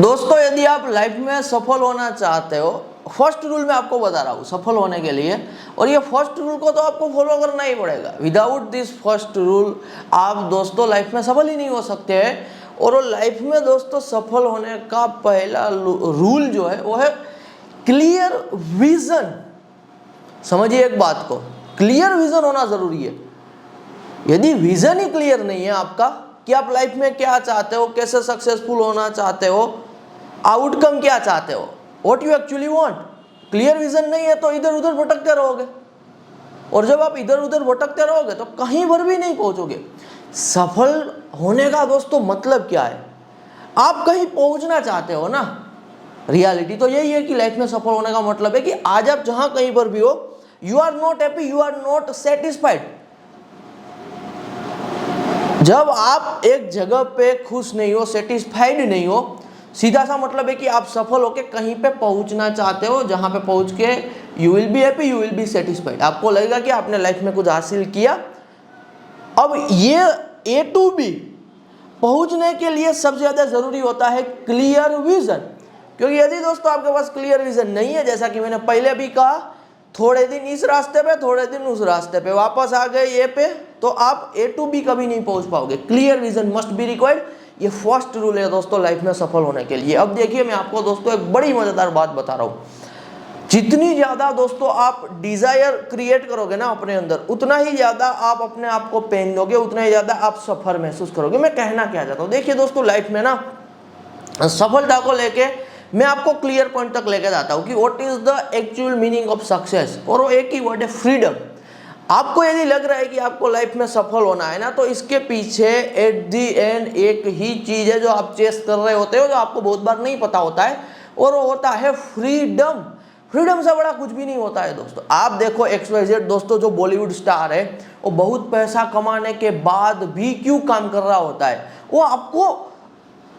दोस्तों यदि आप लाइफ में सफल होना चाहते हो, फर्स्ट रूल मैं आपको बता रहा हूँ सफल होने के लिए, और ये फर्स्ट रूल को तो आपको फॉलो करना ही पड़ेगा। विदाउट दिस फर्स्ट रूल आप दोस्तों लाइफ में सफल ही नहीं हो सकते हैं। और लाइफ में दोस्तों सफल होने का पहला रूल जो है वो है क्लियर विजन। समझिए एक बात को, क्लियर विजन होना जरूरी है। यदि विजन ही क्लियर नहीं है आपका कि आप लाइफ में क्या चाहते हो, कैसे सक्सेसफुल होना चाहते हो, आउटकम क्या चाहते हो, what you actually want, clear vision नहीं है तो इधर उधर भटकते रहोगे। और जब आप इधर उधर भटकते रहोगे तो कहीं पर भी नहीं पहुंचोगे। सफल होने का दोस्तों मतलब क्या है? आप कहीं पहुंचना चाहते हो ना। रियलिटी तो यही है कि लाइफ में सफल होने का मतलब है कि आज आप जहां कहीं पर भी हो, you are not happy, you are not satisfied. जब आप एक जगह पे खुश नहीं हो, सेटिस्फाइड नहीं हो, सीधा सा मतलब है कि आप सफल होके कहीं पे पहुंचना चाहते हो, जहां पे पहुंच के you will be happy, you will be satisfied. आपको लगेगा कि आपने लाइफ में कुछ हासिल किया। अब ये ए टू बी पहुंचने के लिए सबसे ज्यादा जरूरी होता है क्लियर विजन। क्योंकि यदि दोस्तों आपके पास क्लियर विजन नहीं है, जैसा कि मैंने पहले भी कहा, थोड़े दिन इस रास्ते पे, थोड़े दिन उस रास्ते पे, वापस आ गए ये पे, तो आप ए टू बी कभी नहीं पहुंच पाओगे। Clear vision must be required. ये फर्स्ट रूल है दोस्तों लाइफ में सफल होने के लिए। अब देखिए मैं आपको दोस्तों एक बड़ी मजेदार बात बता रहा हूँ। जितनी ज्यादा दोस्तों आप डिजायर क्रिएट करोगे ना अपने अंदर, उतना ही ज्यादा आप अपने आप को पेन दोगे, उतना ही ज्यादा आप सफर महसूस करोगे। मैं कहना क्या चाहता हूँ, देखिए दोस्तों लाइफ में ना सफलता को लेके मैं आपको क्लियर पॉइंट तक लेके जाता हूँ कि what is the actual meaning of success. और वो एक ही वर्ड है, फ्रीडम। आपको यदि लग रहा है कि आपको लाइफ में सफल होना है ना, तो इसके पीछे एट दी एंड एक ही चीज है जो आप चेस कर रहे होते हो, जो आपको बहुत बार नहीं पता होता है, और वो होता है फ्रीडम। फ्रीडम से बड़ा कुछ भी नहीं होता है दोस्तों। आप देखो XYZ दोस्तों, जो बॉलीवुड स्टार है, वो बहुत पैसा कमाने के बाद भी क्यों काम कर रहा होता है? वो आपको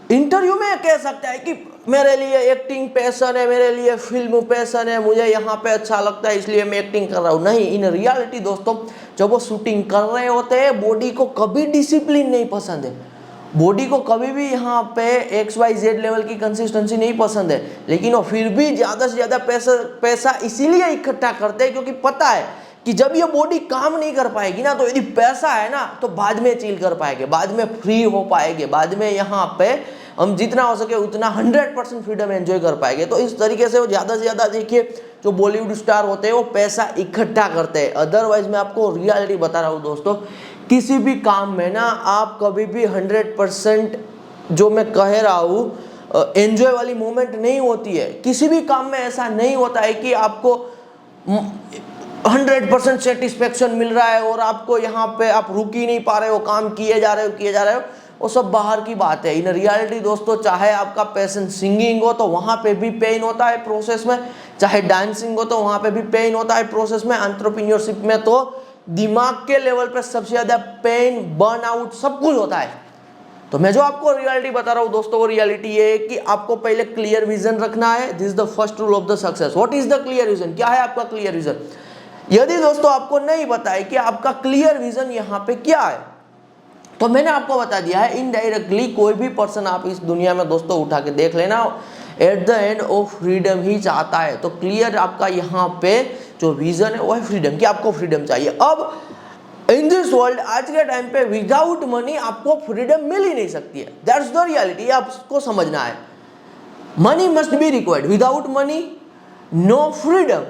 इंटरव्यू में कह सकता है कि मेरे लिए एक्टिंग पैशन है, मेरे लिए फिल्म पैशन है, मुझे यहाँ पे अच्छा लगता है इसलिए मैं एक्टिंग कर रहा हूँ। नहीं, इन रियलिटी दोस्तों जब वो शूटिंग कर रहे होते हैं, बॉडी को कभी डिसिप्लिन नहीं पसंद है, बॉडी को कभी भी यहाँ पे XYZ लेवल की कंसिस्टेंसी नहीं पसंद है, लेकिन वो फिर भी ज़्यादा से ज़्यादा पैसा इसीलिए इकट्ठा करते हैं क्योंकि पता है कि जब ये बॉडी काम नहीं कर पाएगी ना, तो यदि पैसा है ना तो बाद में चिल कर पाएंगे, बाद में फ्री हो पाएंगे, बाद में यहाँ पे हम जितना हो सके उतना 100% फ्रीडम एंजॉय कर पाएंगे। तो इस तरीके से वो ज़्यादा से ज़्यादा, देखिए जो बॉलीवुड स्टार होते हैं वो पैसा इकट्ठा करते हैं। अदरवाइज मैं आपको रियलिटी बता रहा हूँ दोस्तों, किसी भी काम में ना आप कभी भी 100% जो मैं कह रहा हूँ एंजॉय वाली मोमेंट नहीं होती है। किसी भी काम में ऐसा नहीं होता है कि आपको 100% सेटिस्फेक्शन मिल रहा है और आपको यहाँ पे आप रुक ही नहीं पा रहे हो, काम किए जा रहे हो, वो सब बाहर की बात है। इन रियलिटी दोस्तों, चाहे आपका पैशन सिंगिंग हो तो वहाँ पे भी पेन होता है प्रोसेस में, चाहे डांसिंग हो तो वहाँ पे भी पेन होता है प्रोसेस में, एंटरप्रेन्योरशिप में तो दिमाग के लेवल पे सबसे ज़्यादा पेन, बर्नआउट, सब कुछ होता है। तो मैं जो आपको रियलिटी बता रहा हूँ दोस्तों, वो रियलिटी ये है कि आपको पहले क्लियर विजन रखना है। This is the first rule of the success. What is the clear vision? क्या है आपका क्लियर विजन? यदि दोस्तों आपको नहीं पता है कि आपका क्लियर विजन यहाँ पे क्या है, तो मैंने आपको बता दिया है इनडायरेक्टली। कोई भी पर्सन आप इस दुनिया में दोस्तों उठा के देख लेना, at the end of freedom ही चाहता है। तो क्लियर आपका यहाँ पे जो विजन है वो है फ्रीडम, कि आपको फ्रीडम चाहिए। अब इन दिस वर्ल्ड आज के टाइम पे विदाउट मनी आपको फ्रीडम मिल ही नहीं सकती है। दैट्स द रियलिटी, आपको समझना है। Money must be required, without money no freedom.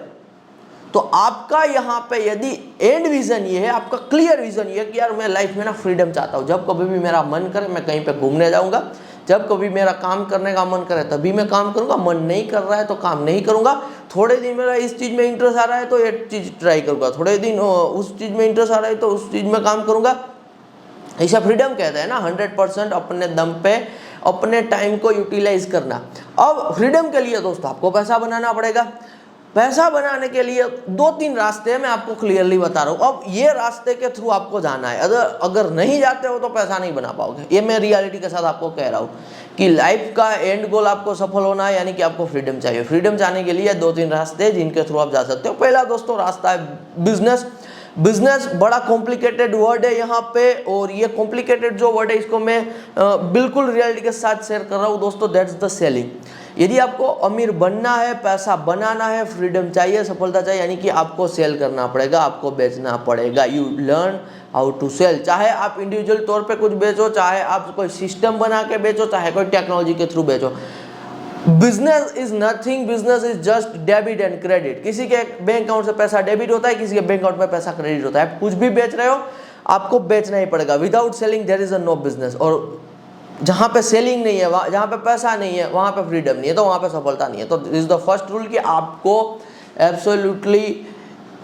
तो आपका यहाँ पे यदि एंड विजन ये है, आपका क्लियर विजन ये है कि यार मैं लाइफ में ना फ्रीडम चाहता हूँ, जब कभी भी मेरा मन करे मैं कहीं पे घूमने जाऊँगा, जब कभी मेरा काम करने का मन करे तभी मैं काम करूँगा, मन नहीं कर रहा है तो काम नहीं करूँगा, थोड़े दिन मेरा इस चीज़ में इंटरेस्ट आ रहा है तो ये चीज़ ट्राई करूँगा, थोड़े दिन उस चीज़ में इंटरेस्ट आ रहा है तो उस चीज़ में काम करूँगा। ऐसा फ्रीडम कहते हैं ना, 100% अपने दम पे अपने टाइम को यूटिलाइज करना। अब फ्रीडम के लिए दोस्तों आपको पैसा बनाना पड़ेगा। पैसा बनाने के लिए 2-3 रास्ते मैं आपको क्लियरली बता रहा हूँ। अब ये रास्ते के थ्रू आपको जाना है। अगर नहीं जाते हो तो पैसा नहीं बना पाओगे। ये मैं रियलिटी के साथ आपको कह रहा हूँ कि लाइफ का एंड गोल आपको सफल होना है, यानी कि आपको फ्रीडम चाहिए। फ्रीडम चाहने के लिए 2-3 रास्ते हैं जिनके थ्रू आप जा सकते हो। पहला दोस्तों रास्ता है बिजनेस। बिजनेस बड़ा कॉम्प्लिकेटेड वर्ड है यहाँ पे, और ये कॉम्प्लिकेटेड जो वर्ड है इसको मैं बिल्कुल रियलिटी के साथ शेयर कर रहा हूँ दोस्तों, दैट्स द सेलिंग। यदि आपको अमीर बनना है, पैसा बनाना है, फ्रीडम चाहिए, सफलता चाहिए, यानी कि आपको सेल करना पड़ेगा, आपको बेचना पड़ेगा। You learn how to sell. चाहे आप इंडिविजुअल तौर पे कुछ बेचो, चाहे आप कोई सिस्टम बना के बेचो, चाहे कोई टेक्नोलॉजी के थ्रू बेचो। Business is nothing, business is just debit and credit. किसी के बैंक अकाउंट से पैसा डेबिट होता है, किसी के बैंक अकाउंट में पैसा क्रेडिट होता है। कुछ भी बेच रहे हो आपको बेचना ही पड़ेगा। Without selling there is a no business. और जहाँ पे सेलिंग नहीं है, जहाँ पे पैसा नहीं है, वहाँ पे फ्रीडम नहीं है, तो वहाँ पे सफलता नहीं है। तो this is the first rule कि आपको एब्सोल्युटली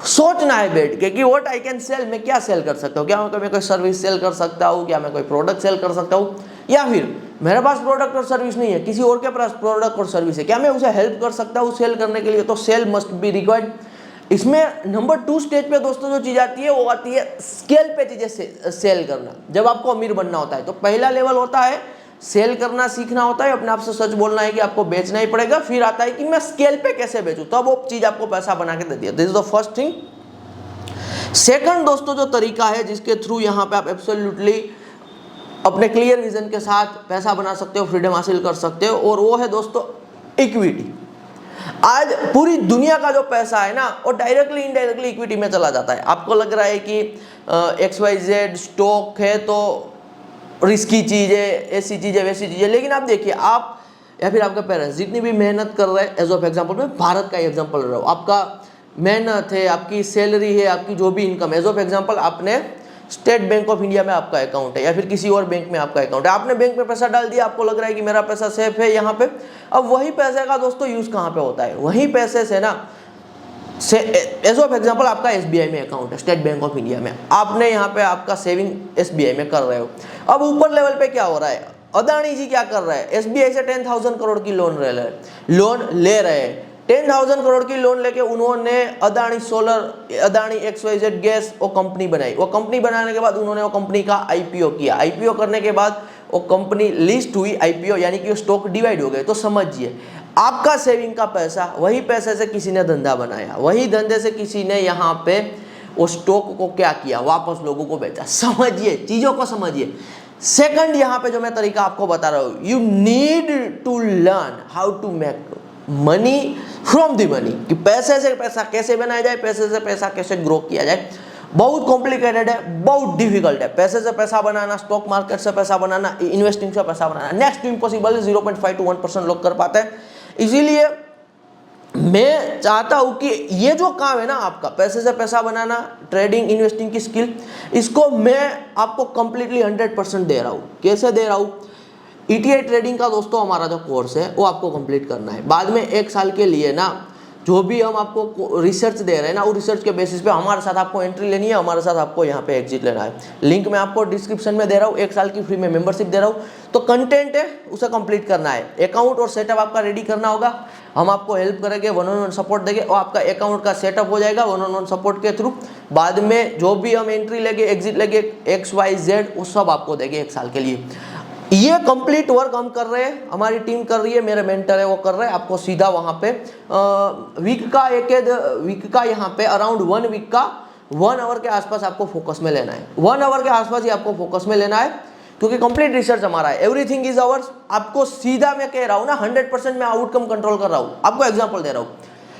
सोचना है बैठ के कि व्हाट आई कैन सेल, मैं क्या सेल कर सकता हूँ। क्या मैं कोई सर्विस सेल कर सकता हूँ, क्या मैं कोई प्रोडक्ट सेल कर सकता हूँ, या फिर मेरे पास प्रोडक्ट और सर्विस नहीं है, किसी और के पास प्रोडक्ट और सर्विस है, क्या मैं उसे हेल्प कर सकता हूँ सेल करने के लिए। तो सेल मस्ट बी रिक्वायर्ड। इसमें नंबर 2 स्टेज पे दोस्तों जो चीज़ आती है वो आती है स्केल पे चीज़ें सेल करना। जब आपको अमीर बनना होता है तो पहला लेवल होता है सेल करना सीखना होता है, अपने आप से सच बोलना है कि आपको बेचना ही पड़ेगा। फिर आता है कि मैं स्केल पे कैसे बेचूं, तब वो चीज़ आपको पैसा बना के देती है। This is the first thing. Second दोस्तों जो तरीका है जिसके थ्रू यहाँ पे आप एब्सोल्युटली अपने क्लियर विजन के साथ पैसा बना सकते हो, फ्रीडम हासिल कर सकते हो, और वो है दोस्तों इक्विटी। आज पूरी दुनिया का जो पैसा है ना वो डायरेक्टली इनडायरेक्टली इक्विटी में चला जाता है। आपको लग रहा है कि XYZ स्टॉक है तो रिस्की चीज़ है, ऐसी चीज़ है, वैसी चीज़ है, लेकिन आप देखिए आप या फिर आपके पेरेंट्स जितनी भी मेहनत कर रहे हैं, एज ऑफ एग्जाम्पल मैं भारत का एग्जाम्पल ले रहा हूँ, आपका मेहनत है, आपकी सैलरी है, आपकी जो भी इनकम, एज ऑफ एग्जाम्पल आपने स्टेट बैंक ऑफ इंडिया में आपका अकाउंट है या फिर किसी और बैंक में आपका अकाउंट है, आपने बैंक में पैसा डाल दिया, आपको लग रहा है कि मेरा पैसा सेफ है यहाँ पे। अब वही पैसे का दोस्तों यूज़ कहाँ पे होता है, वही पैसे से ना एज ऑफ एग्जाम्पल आपका SBI में अकाउंट है, स्टेट बैंक ऑफ इंडिया में, आपने यहाँ पे आपका सेविंग SBI में कर रहे हो। अब ऊपर लेवल पे क्या हो रहा है, अदानी जी क्या कर रहे हैं, SBI से 10,000 करोड़ की लोन ले रहे हैं। 10,000 करोड़ की लोन लेके उन्होंने Adani solar, Adani XYZ gas वो कंपनी बनाई। वो कंपनी बनाने के बाद उन्होंने वो कंपनी का IPO किया। IPO करने के बाद वो कंपनी लिस्ट हुई, IPO यानी कि वो स्टॉक डिवाइड हो गए। तो समझिए आपका सेविंग का पैसा, वही पैसे से किसी ने धंधा बनाया, वही धंधे से किसी ने यहाँ पे वो स्टॉक को क्या किया, वापस लोगों को बेचा। समझिए, चीज़ों को समझिए। सेकंड यहाँ पे जो मैं तरीका आपको बता रहा हूँ, you need to learn how to make money from the money, कि पैसे से पैसा कैसे बनाया जाए, पैसे से पैसा कैसे ग्रो किया जाए। बहुत कॉम्प्लिकेटेड है, बहुत डिफिकल्ट है पैसे से पैसा बनाना, स्टॉक मार्केट से पैसा बनाना, इन्वेस्टिंग से पैसा बनाना। नेक्स्ट टू इम्पॉसिबल है, 0.5 to 1% लोग कर पाते हैं। इसीलिए मैं चाहता हूं कि ये जो काम है ना आपका, पैसे से पैसा बनाना, ट्रेडिंग, इन्वेस्टिंग की स्किल, इसको मैं आपको कंप्लीटली 100% दे रहा हूं। कैसे दे रहा हूं, ETI ट्रेडिंग का दोस्तों हमारा जो कोर्स है वो आपको कंप्लीट करना है। बाद में 1 साल के लिए ना जो भी हम आपको रिसर्च दे रहे हैं ना, वो रिसर्च के बेसिस पे हमारे साथ आपको एंट्री लेनी है, हमारे साथ आपको यहाँ पे एग्जिट लेना है। लिंक मैं आपको डिस्क्रिप्शन में दे रहा हूँ, 1 साल की फ्री में मेंबरशिप दे रहा हूँ। तो कंटेंट है उसे कंप्लीट करना है, अकाउंट और सेटअप आपका रेडी करना होगा। हम आपको हेल्प करेंगे, 1-on-1 सपोर्ट देंगे और आपका अकाउंट का सेटअप हो जाएगा 1-on-1 सपोर्ट के थ्रू। बाद में जो भी हम एंट्री लेंगे, एग्जिट लेंगे, XYZ वो सब आपको देंगे 1 साल के लिए। ये कंप्लीट वर्क हम कर रहे हैं, हमारी टीम कर रही है, मेरे मेंटर है वो कर रहे हैं। आपको सीधा वहाँ पे वीक का यहाँ पे अराउंड 1 वीक का 1 आवर के आसपास आपको फोकस में लेना है। 1 आवर के आसपास ही आपको फोकस में लेना है, क्योंकि कंप्लीट रिसर्च हमारा है, एवरीथिंग इज आवर्स। आपको सीधा मैं कह रहा हूँ ना, 100% मैं आउटकम कंट्रोल कर रहा हूँ। आपको एग्जाम्पल दे रहा हूँ,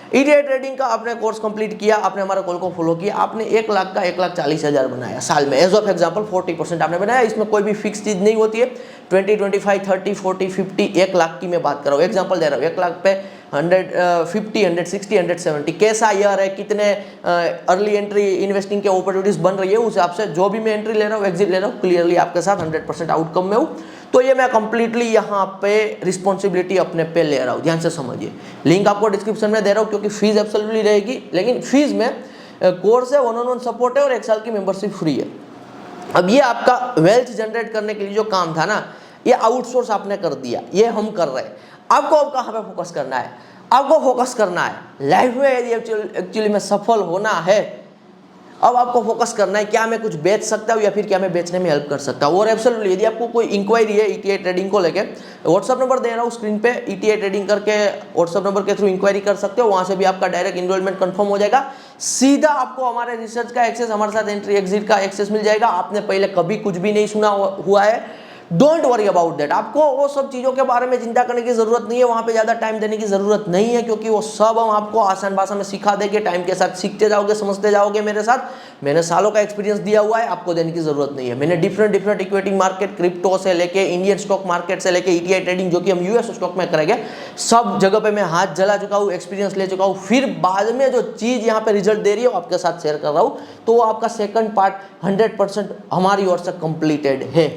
ETI ट्रेडिंग का आपने कोर्स कंप्लीट किया, आपने हमारे कॉल को फॉलो किया, आपने 1 लाख का 1,40,000 बनाया साल में। एज ऑफ एग्जांपल 40% आपने बनाया। इसमें कोई भी फिक्स चीज नहीं होती है। 20, 25, 30, 40, 50, 1 लाख की मैं बात कर रहा हूँ, एग्जांपल दे रहा हूँ। 1 लाख पे 150, 160, 170 कैसा ईयर है, कितने अर्ली एंट्री इन्वेस्टिंग के अपॉर्चुनिटीज बन रही है, उस हिसाब से जो भी मैं एंट्री ले रहा हूँ, एग्जिट ले रहा हूँ, क्लियरली आपके साथ 100% आउटकम में हूँ। तो ये मैं कंप्लीटली यहाँ पे रिस्पॉन्सिबिलिटी अपने पे ले रहा हूँ। ध्यान से समझिए, लिंक आपको डिस्क्रिप्शन में दे रहा हूँ, क्योंकि फीस एब्सोल्युटली रहेगी, लेकिन फीस में कोर्स है, 1-on-1 सपोर्ट है और 1 साल की मेंबरशिप फ्री है। अब ये आपका वेल्थ जनरेट करने के लिए जो काम था ना, ये आउटसोर्स आपने कर दिया, ये हम कर रहे हैं। आपको अब कहाँ पे फोकस करना है, आपको फोकस करना है लाइफ में। यदि एक्चुअली में सफल होना है, अब आपको फोकस करना है क्या मैं कुछ बेच सकता हूँ या फिर क्या मैं बेचने में हेल्प कर सकता हूँ। और एब्सोल्युटली यदि आपको कोई इंक्वायरी है ईटीआई ट्रेडिंग को लेके, व्हाट्सअप नंबर दे रहा हूँ स्क्रीन पे, ईटीआई ट्रेडिंग करके व्हाट्सअप नंबर के थ्रू इंक्वायरी कर सकते हो, वहां से भी आपका डायरेक्ट इनरोलमेंट कंफर्म हो जाएगा। सीधा आपको हमारे रिसर्च का एक्सेस, हमारे साथ एंट्री एग्जिट का एक्सेस मिल जाएगा। आपने पहले कभी कुछ भी नहीं सुना हुआ है, डोंट वरी अबाउट दैट। आपको वो सब चीज़ों के बारे में चिंता करने की जरूरत नहीं है, वहां पे ज़्यादा टाइम देने की जरूरत नहीं है, क्योंकि वो सब हम आपको आसान भाषा में सिखा देंगे। टाइम के साथ सीखते जाओगे, समझते जाओगे मेरे साथ। मैंने सालों का एक्सपीरियंस दिया हुआ है, आपको देने की जरूरत नहीं है। मैंने डिफरेंट इक्विटी मार्केट, क्रिप्टो से लेके इंडियन स्टॉक मार्केट से लेके ईटीआई ट्रेडिंग जो कि हम यूएस स्टॉक में करेंगे, सब जगह पे मैं हाथ जला चुका हूँ, एक्सपीरियंस ले चुका हूँ। फिर बाद में जो चीज़ यहाँ पे रिजल्ट दे रही है वो आपके साथ शेयर कर रहा हूँ, तो वो आपका सेकंड पार्ट 100% हमारी ओर से कंप्लीटेड है।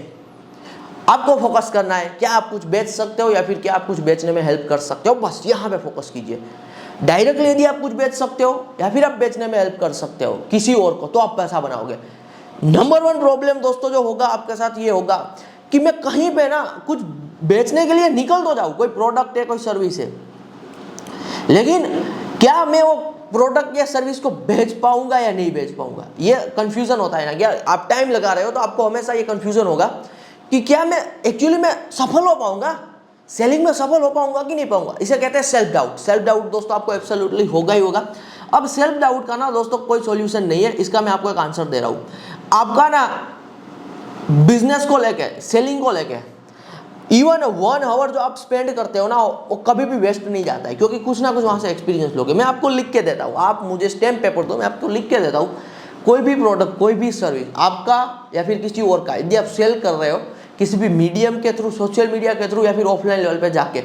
आपको फोकस करना है क्या आप कुछ बेच सकते हो या फिर क्या आप कुछ बेचने में हेल्प कर सकते हो, बस यहाँ पे फोकस कीजिए। डायरेक्टली यदि आप कुछ बेच सकते हो या फिर आप बेचने में हेल्प कर सकते हो किसी और को, तो आप पैसा बनाओगे। नंबर 1 प्रॉब्लम दोस्तों जो होगा आपके साथ ये होगा कि मैं कहीं पे ना कुछ बेचने के लिए निकल तो जाऊँ, कोई प्रोडक्ट है, कोई सर्विस है, लेकिन क्या मैं वो प्रोडक्ट या सर्विस को बेच पाऊंगा या नहीं बेच पाऊंगा, ये कंफ्यूजन होता है ना। क्या आप टाइम लगा रहे हो तो आपको हमेशा ये कंफ्यूजन होगा कि क्या मैं एक्चुअली में सफल हो पाऊंगा, सेलिंग में सफल हो पाऊंगा कि नहीं पाऊंगा। इसे कहते हैं सेल्फ डाउट। सेल्फ डाउट दोस्तों आपको एब्सोल्युटली होगा ही होगा। अब सेल्फ डाउट का ना दोस्तों कोई सॉल्यूशन नहीं है, इसका मैं आपको एक आंसर दे रहा हूं। आपका ना बिजनेस को लेके, सेलिंग को लेके इवन 1 आवर जो आप स्पेंड करते हो ना, वो कभी भी वेस्ट नहीं जाता है, क्योंकि कुछ ना कुछ वहां से एक्सपीरियंस लोगे। मैं आपको लिख के देता हूँ, आप मुझे स्टैम्प पेपर दो, मैं आपको लिख के देता हूँ। कोई भी प्रोडक्ट, कोई भी सर्विस आपका या फिर किसी और का, यदि आप सेल कर रहे हो किसी भी मीडियम के थ्रू, सोशल मीडिया के थ्रू या फिर ऑफलाइन लेवल पे जाके,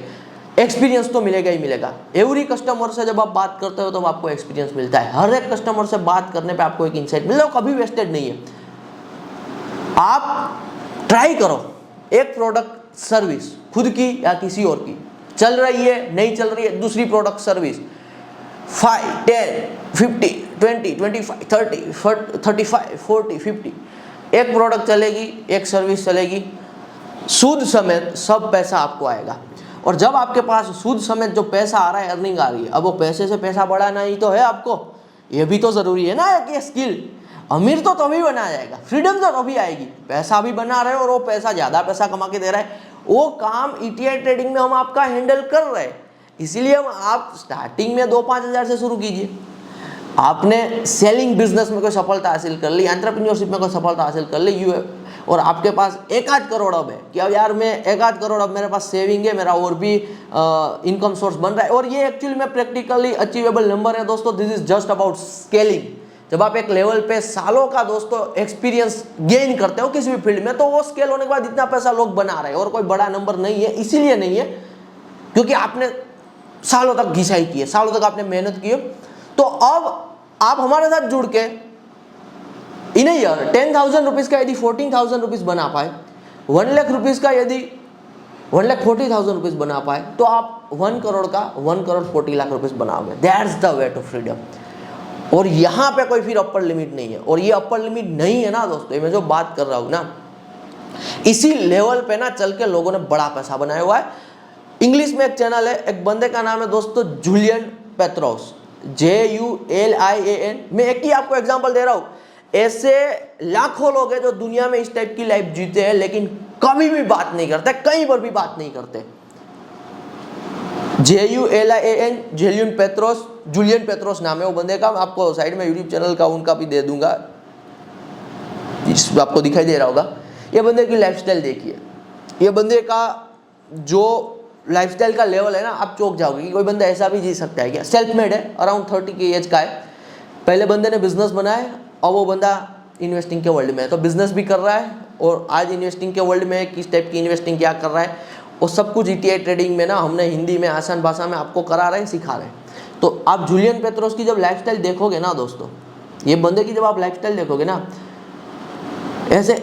एक्सपीरियंस तो मिलेगा ही मिलेगा। एवरी कस्टमर से जब आप बात करते हो तो आपको एक्सपीरियंस मिलता है। हर एक कस्टमर से बात करने पे आपको एक इंसाइट मिलता है, कभी वेस्टेड नहीं है। आप ट्राई करो, एक प्रोडक्ट सर्विस खुद की या किसी और की चल रही है, नहीं चल रही है, दूसरी प्रोडक्ट सर्विस 5, 10, 50, 20, 25, 30, 35, 40, 50 एक प्रोडक्ट चलेगी, एक सर्विस चलेगी, सूद समेत सब पैसा आपको आएगा। और जब आपके पास सूद समेत जो पैसा आ रहा है, अर्निंग आ रही है, अब वो पैसे से पैसा बढ़ाना ही तो है आपको, ये भी तो जरूरी है ना कि स्किल। अमीर तो तभी बना जाएगा, फ्रीडम तो तभी आएगी, पैसा भी बना रहे हो और वो पैसा ज्यादा पैसा कमा के दे रहा है। वो काम ईटीआई ट्रेडिंग में हम आपका हैंडल कर रहे हैं, इसीलिए हम आप स्टार्टिंग में 2-5 हज़ार से शुरू कीजिए। आपने सेलिंग बिजनेस में कोई सफलता हासिल कर ली, एंटरप्रेन्योरशिप में कोई सफलता हासिल कर ली, और आपके पास 1-8 करोड़ अब है कि अब यार मैं 1-8 करोड़ अब मेरे पास सेविंग है, मेरा और भी इनकम सोर्स बन रहा है, और ये एक्चुअली में प्रैक्टिकली अचीवेबल नंबर है दोस्तों। This is just about scaling. जब आप एक लेवल पे सालों का दोस्तों एक्सपीरियंस गेन करते हो किसी भी फील्ड में, तो वो स्केल होने के बाद इतना पैसा लोग बना रहे हैं, और कोई बड़ा नंबर नहीं है। इसीलिए नहीं है क्योंकि आपने सालों तक घिसाई की है, सालों तक आपने मेहनत की है। तो अब आप हमारे साथ जुड़ के इन ईयर 10,000 रुपीज का यदि 14,000 रुपीज बना पाए, 1 लाख रुपीज का यदि 1,40,000 रुपीज बना पाए, तो आप 1 करोड़ का 1 करोड़ 40 लाख रुपीज बनाओगे। That's the way to freedom. और यहाँ पे कोई फिर अपर लिमिट नहीं है, और ये अपर लिमिट नहीं है ना दोस्तों, मैं जो बात कर रहा हूँ ना, इसी लेवल पे ना चल के लोगों ने बड़ा पैसा बनाया हुआ है। इंग्लिश में एक चैनल है, एक बंदे का नाम है दोस्तों जुलियन पेत्रोस, JULIAN। मैं एक ही आपको एग्जांपल दे रहा हूं। ऐसे लाखों लोग हैं जो दुनिया में इस टाइप की लाइफ जीते हैं, लेकिन कभी भी बात नहीं करते, कहीं पर भी बात नहीं करते। JULIAN, जुलियन पेत्रोस नाम है वो बंदे का। आपको साइड में यूट्यूब चैनल का उनका भी दे दूंगा, आपको दिखाई दे रहा होगा। ये बंदे की लाइफस्टाइल देखिए, ये बंदे का जो लाइफस्टाइल का लेवल है ना, आप चौंक जाओगे कि कोई बंदा ऐसा भी जी सकता है क्या। सेल्फ मेड है, अराउंड 30 की एज का है। पहले बंदे ने बिजनेस बनाया, और वो बंदा इन्वेस्टिंग के वर्ल्ड में है, तो बिजनेस भी कर रहा है, और आज इन्वेस्टिंग के वर्ल्ड में किस टाइप की इन्वेस्टिंग क्या कर रहा है, वो सब कुछ ईटीआई ट्रेडिंग में ना हमने हिंदी में आसान भाषा में आपको करा रहे हैं, सिखा रहे हैं। तो आप जुलियन पेत्रोस की जब लाइफस्टाइल देखोगे ना दोस्तों, ये बंदे की जब आप लाइफस्टाइल देखोगे ना, ऐसे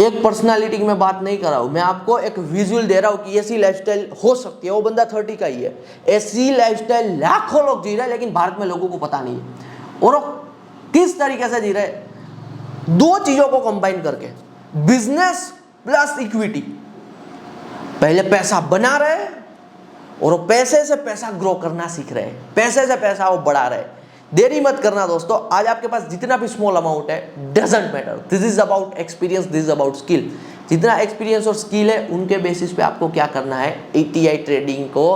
एक पर्सनालिटी की मैं बात नहीं कर रहा हूँ, मैं आपको एक विजुअल दे रहा हूँ कि ऐसी लाइफस्टाइल हो सकती है। वो बंदा 30 का ही है, ऐसी लाइफस्टाइल लाखों लोग जी रहे हैं, लेकिन भारत में लोगों को पता नहीं है। और वो किस तरीके से जी रहे, 2 चीजों को कंबाइन करके, बिजनेस प्लस इक्विटी। पहले पैसा बना रहे और वो पैसे से पैसा ग्रो करना सीख रहे हैं, पैसे से पैसा वो बढ़ा रहे। देरी मत करना दोस्तों, आज आपके पास जितना भी स्मॉल अमाउंट है doesn't matter, this is about experience, this is about skill. जितना एक्सपीरियंस और स्किल है उनके बेसिस पे आपको क्या करना है, ATI ट्रेडिंग को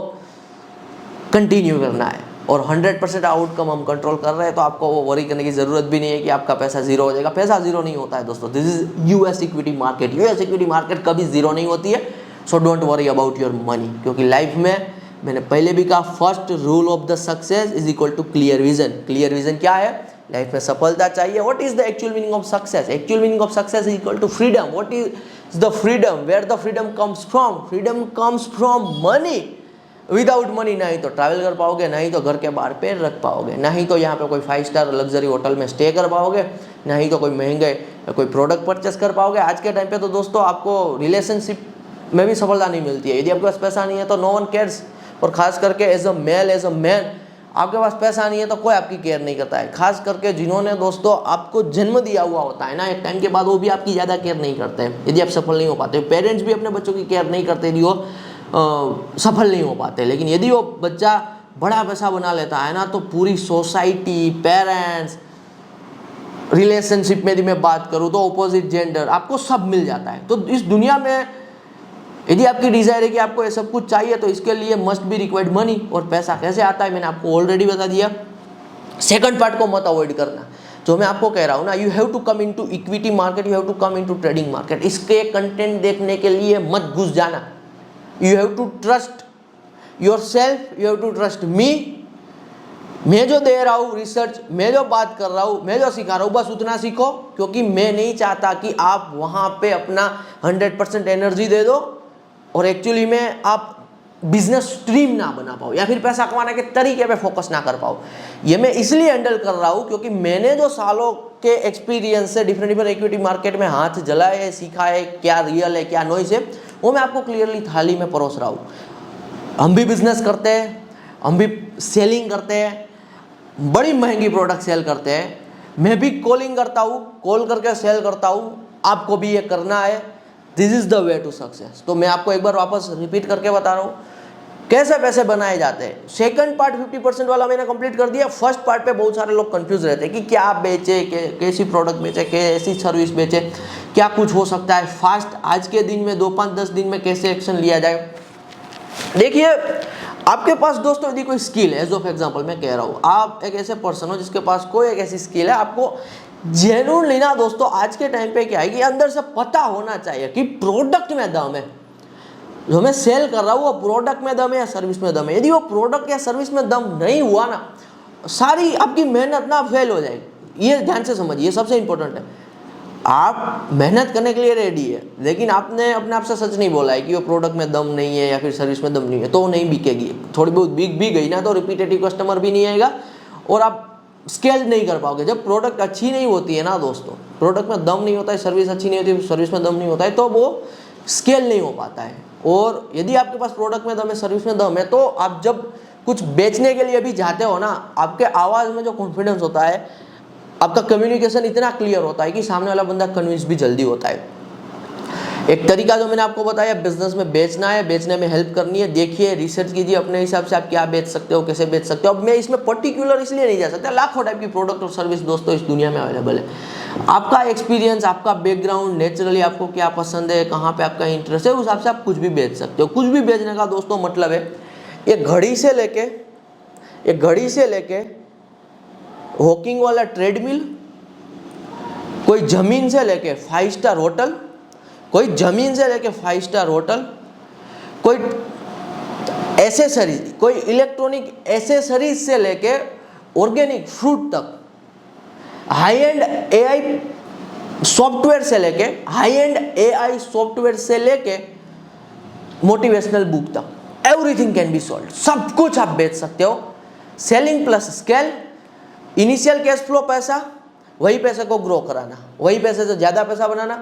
कंटिन्यू करना है। और 100% आउटकम हम कंट्रोल कर रहे हैं, तो आपको वो वरी करने की ज़रूरत भी नहीं है कि आपका पैसा जीरो हो जाएगा। पैसा जीरो नहीं होता है दोस्तों, this is US equity market. US equity market कभी जीरो नहीं होती है, so don't worry about your money. क्योंकि लाइफ में मैंने पहले भी कहा, first rule of the success is equal to clear vision. Clear vision क्या है, लाइफ में सफलता चाहिए। What is the actual meaning of success? Actual meaning of success is equal to freedom. What is the freedom? Where the freedom comes from? Freedom comes from money. Without money ना ही तो travel कर पाओगे, ना ही तो घर के बाहर पैर रख पाओगे, ना ही तो यहाँ पे कोई 5 स्टार लग्जरी होटल में स्टे कर पाओगे, ना ही तो कोई महंगे कोई प्रोडक्ट परचेस कर पाओगे। आज के टाइम पे तो दोस्तों आपको रिलेशनशिप में भी सफलता नहीं मिलती है। यदि आपके पास पैसा नहीं है तो नो वन केयर्स। और खास करके as a male, as a man, आपके पास पैसा नहीं है तो कोई आपकी केयर नहीं करता है। खास करके जिन्होंने दोस्तों आपको जन्म दिया हुआ होता है ना, एक टाइम के बाद वो भी आपकी ज़्यादा केयर नहीं करते हैं यदि आप सफल नहीं हो पाते। पेरेंट्स भी अपने बच्चों की केयर नहीं करते यदि वो सफल नहीं हो पाते। लेकिन यदि वो बच्चा बड़ा पैसा बना लेता है ना, तो पूरी सोसाइटी, पेरेंट्स, रिलेशनशिप में यदि मैं बात करूँ तो ऑपोजिट जेंडर, आपको सब मिल जाता है। तो इस दुनिया में यदि आपकी डिजायर है कि आपको ये सब कुछ चाहिए, तो इसके लिए मस्ट बी रिक्वायर्ड मनी। और पैसा कैसे आता है मैंने आपको ऑलरेडी बता दिया। सेकंड पार्ट को मत अवॉइड करना, जो मैं आपको कह रहा हूँ ना, you have to come into equity market, you have to come into trading market. इसके कंटेंट देखने के लिए मत घुस जाना। You have to trust yourself, you have to trust me. मैं जो दे रहा हूँ रिसर्च, मैं जो बात कर रहा हूँ, मैं जो सिखा रहा हूँ, बस उतना सीखो। क्योंकि मैं नहीं चाहता कि आप वहाँ पे अपना 100% एनर्जी दे दो और एक्चुअली में आप बिजनेस स्ट्रीम ना बना पाओ, या फिर पैसा कमाने के तरीके पे फोकस ना कर पाओ। ये मैं इसलिए हैंडल कर रहा हूँ क्योंकि मैंने जो सालों के एक्सपीरियंस से डिफरेंट इक्विटी मार्केट में हाथ जलाए है, सीखा है क्या रियल है क्या नॉइस है, वो मैं आपको क्लियरली थाली में परोस रहा हूँ। हम भी बिजनेस करते हैं, हम भी सेलिंग करते हैं, बड़ी महंगी प्रोडक्ट सेल करते हैं। मैं भी कॉलिंग करता हूँ, कॉल करके सेल करता हूँ। आपको भी ये करना है। This is the way to success. तो मैं आपको एक बार वापस रिपीट करके बता रहा हूँ कैसे पैसे बनाए जाते हैं। सेकंड पार्ट 50% वाला मैंने कंप्लीट कर दिया। फर्स्ट पार्ट पे बहुत सारे लोग कंफ्यूज रहते हैं कि क्या बेचे, कैसी प्रोडक्ट बेचे, कैसी सर्विस बेचे, क्या कुछ हो सकता है फास्ट, आज के दिन में 2, 5, 10 दिन में कैसे एक्शन लिया जाए। देखिए, आपके पास दोस्तों यदि कोई स्किल है, एज ऑफ एग्जांपल मैं कह रहा हूँ, आप एक ऐसे पर्सन हो जिसके पास कोई एक ऐसी स्किल है, आपको जेन्युइनली ना दोस्तों आज के टाइम पे क्या है कि अंदर से पता होना चाहिए कि प्रोडक्ट में दम है। जो मैं सेल कर रहा हूँ वो प्रोडक्ट में दम है या सर्विस में दम है। यदि वो प्रोडक्ट या सर्विस में दम नहीं हुआ ना, सारी आपकी मेहनत ना फेल हो जाएगी। ये ध्यान से समझिए, सबसे इंपॉर्टेंट है। आप मेहनत करने के लिए रेडी है, लेकिन आपने अपने आप से सच नहीं बोला है कि वो प्रोडक्ट में दम नहीं है या फिर सर्विस में दम नहीं है, तो वो नहीं बिकेगी। थोड़ी बहुत बिक भी गई ना तो रिपीटेटिव कस्टमर भी नहीं आएगा और आप स्केल नहीं कर पाओगे। जब प्रोडक्ट अच्छी नहीं होती है ना दोस्तों, प्रोडक्ट में दम नहीं होता है, सर्विस अच्छी नहीं होती, सर्विस में दम नहीं होता है, तो वो स्केल नहीं हो पाता है। और यदि आपके पास प्रोडक्ट में दम है, सर्विस में दम है, तो आप जब कुछ बेचने के लिए भी जाते हो ना, आपके आवाज़ में जो कॉन्फिडेंस होता है, आपका कम्युनिकेशन इतना क्लियर होता है कि सामने वाला बंदा कन्विंस भी जल्दी होता है। एक तरीका जो मैंने आपको बताया, बिजनेस में बेचना है, बेचने में हेल्प करनी है। देखिए, रिसर्च कीजिए अपने हिसाब से आप क्या बेच सकते हो, कैसे बेच सकते हो। अब मैं इसमें पर्टिकुलर इसलिए नहीं जा सकता, लाखों टाइप की प्रोडक्ट और सर्विस दोस्तों इस दुनिया में अवेलेबल है। आपका एक्सपीरियंस, आपका बैकग्राउंड, नेचुरली आपको क्या पसंद है, कहाँ पे आपका इंटरेस्ट है, उस हिसाब से आप कुछ भी बेच सकते हो। कुछ भी बेचने का दोस्तों मतलब है, एक घड़ी से लेके वॉकिंग वाला ट्रेडमिल, कोई जमीन से लेके 5 स्टार होटल, कोई जमीन से लेके 5 स्टार होटल, कोई एसेसरीज, कोई इलेक्ट्रॉनिक एसेसरीज से लेके ऑर्गेनिक फ्रूट तक, हाई एंड एआई सॉफ्टवेयर से लेके मोटिवेशनल बुक तक, एवरीथिंग कैन बी सोल्ड। सब कुछ आप बेच सकते हो। Selling plus scale, initial cash flow पैसा, वही पैसे को ग्रो कराना, वही पैसे से ज़्यादा पैसा बनाना।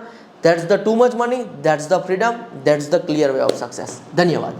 That's the too much money, that's the freedom, that's the clear way of success. धन्यवाद।